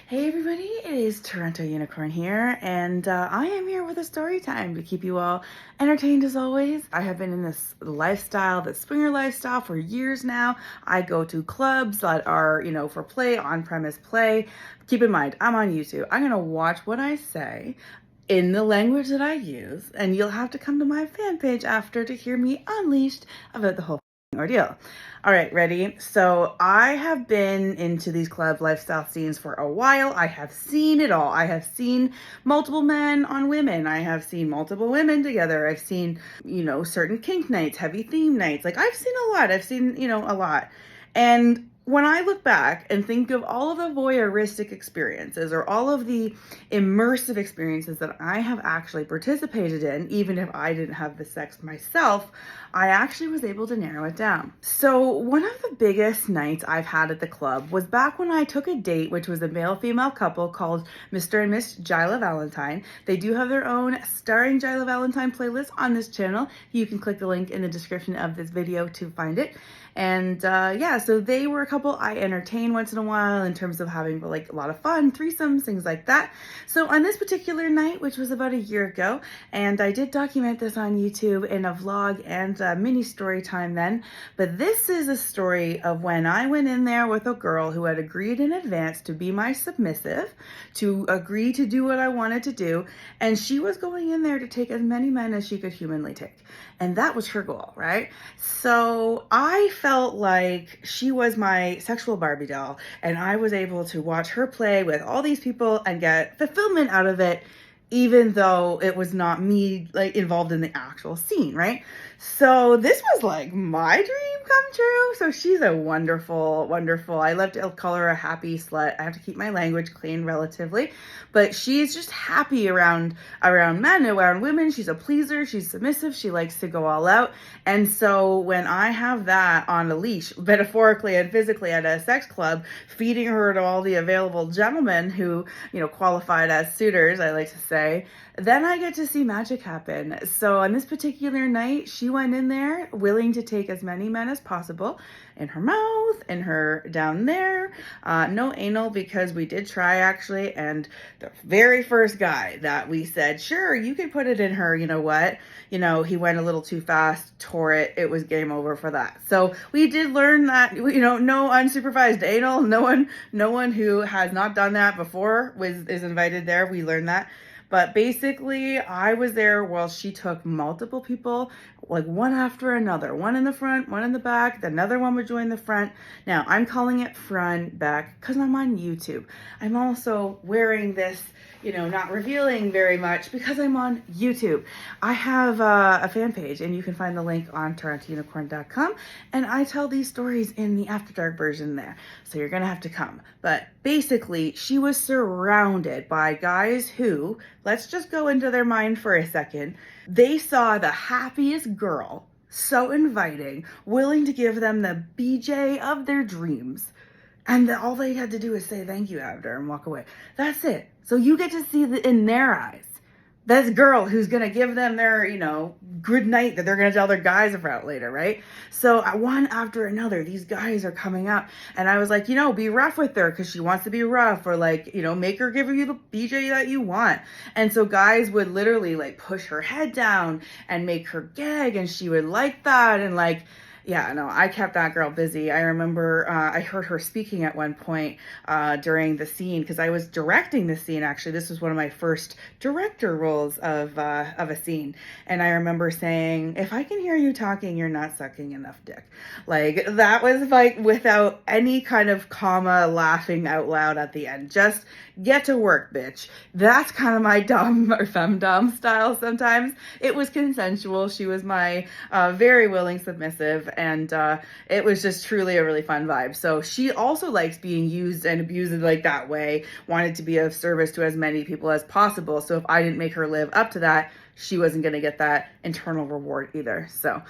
Hey everybody, it is TorontoUnicorn here, and I am here with a story time to keep you all entertained as always. I have been in this lifestyle, this swinger lifestyle, for years now. I go to clubs that are, for play, on-premise play. Keep in mind, I'm on YouTube. I'm gonna watch what I say in the language that I use, and you'll have to come to my fan page after to hear me unleashed about the whole ordeal. All right, ready? So I have been into these club lifestyle scenes for a while. I have seen it all. I have seen multiple men on women. I have seen multiple women together. I've seen, certain kink nights, heavy theme nights. Like I've seen a lot. I've seen, a lot. And when I look back and think of all of the voyeuristic experiences or all of the immersive experiences that I have actually participated in, even if I didn't have the sex myself, I actually was able to narrow it down. So one of the biggest nights I've had at the club was back when I took a date, which was a male-female couple called Mr. and Miss Jyla Valentine. They do have their own starring Jyla Valentine playlist on this channel. You can click the link in the description of this video to find it. And so they were a couple I entertain once in a while in terms of having like a lot of fun, threesomes, things like that. So on this particular night, which was about a year ago, and I did document this on YouTube in a vlog and a mini story time then, but this is a story of when I went in there with a girl who had agreed in advance to be my submissive, to agree to do what I wanted to do, and she was going in there to take as many men as she could humanly take. And that was her goal, right? So I felt like she was my sexual Barbie doll, and I was able to watch her play with all these people and get fulfillment out of it, even though it was not me like involved in the actual scene, right? So this was like my dream come true. So she's a wonderful, I love to call her a happy slut. I have to keep my language clean relatively, but she's just happy around men, around women. She's a pleaser, she's submissive, she likes to go all out. And so when I have that on a leash, metaphorically and physically at a sex club, feeding her to all the available gentlemen who, qualified as suitors, I like to say, then I get to see magic happen. So on this particular night, she went in there willing to take as many men as possible, in her mouth, in her down there. No anal, because we did try actually, and the very first guy that we said, sure, you could put it in her, you know what? He went a little too fast, tore it. It was game over for that. So we did learn that, no unsupervised anal. No one who has not done that before is invited there. We learned that. But basically, I was there while she took multiple people, like one after another, one in the front, one in the back, another one would join the front. Now, I'm calling it front, back, because I'm on YouTube. I'm also wearing this, not revealing very much because I'm on YouTube. I have a fan page, and you can find the link on TorontoUnicorn.com, and I tell these stories in the After Dark version there, so you're going to have to come. But basically, she was surrounded by guys who, let's just go into their mind for a second, they saw the happiest girl, so inviting, willing to give them the BJ of their dreams, and all they had to do is say thank you after and walk away. That's it. So you get to see in their eyes, this girl who's going to give them their, good night that they're going to tell their guys about later, right? So one after another, these guys are coming up. And I was like, be rough with her because she wants to be rough, or like, make her give you the BJ that you want. And so guys would literally like push her head down and make her gag, and she would like that. And like, yeah, no, I kept that girl busy. I remember I heard her speaking at one point during the scene, because I was directing the scene. Actually, this was one of my first director roles of a scene. And I remember saying, if I can hear you talking, you're not sucking enough dick. Like, that was like without any kind of comma, laughing out loud at the end. Just get to work, bitch. That's kind of my dumb or femdom style sometimes. It was consensual. She was my very willing submissive, and it was just truly a really fun vibe. So she also likes being used and abused like that way, wanted to be of service to as many people as possible. So if I didn't make her live up to that, she wasn't going to get that internal reward either. So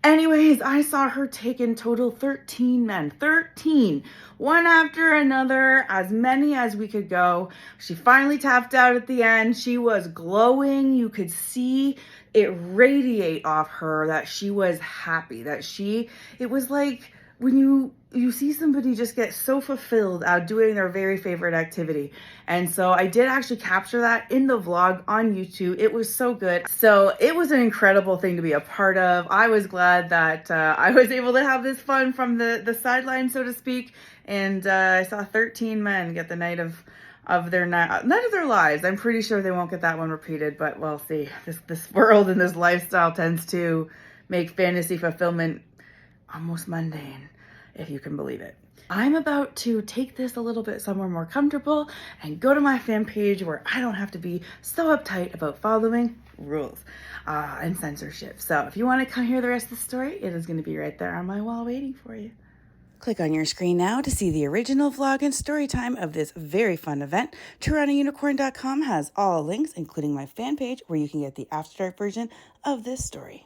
anyways, I saw her take in total 13 men, 13, one after another, as many as we could go. She finally tapped out at the end. She was glowing. You could see it radiate off her that she was happy, that it was like when you you see somebody just get so fulfilled out doing their very favorite activity. And so I did actually capture that in the vlog on YouTube. It was so good. So it was an incredible thing to be a part of. I was glad that I was able to have this fun from the sideline, so to speak. And I saw 13 men get the night of their night of their lives. I'm pretty sure they won't get that one repeated, but we'll see. This world and this lifestyle tends to make fantasy fulfillment almost mundane, if you can believe it. I'm about to take this a little bit somewhere more comfortable and go to my fan page where I don't have to be so uptight about following rules and censorship. So if you want to come hear the rest of the story, it is going to be right there on my wall waiting for you. Click on your screen now to see the original vlog and story time of this very fun event. TorontoUnicorn.com has all links, including my fan page, where you can get the After Dark version of this story.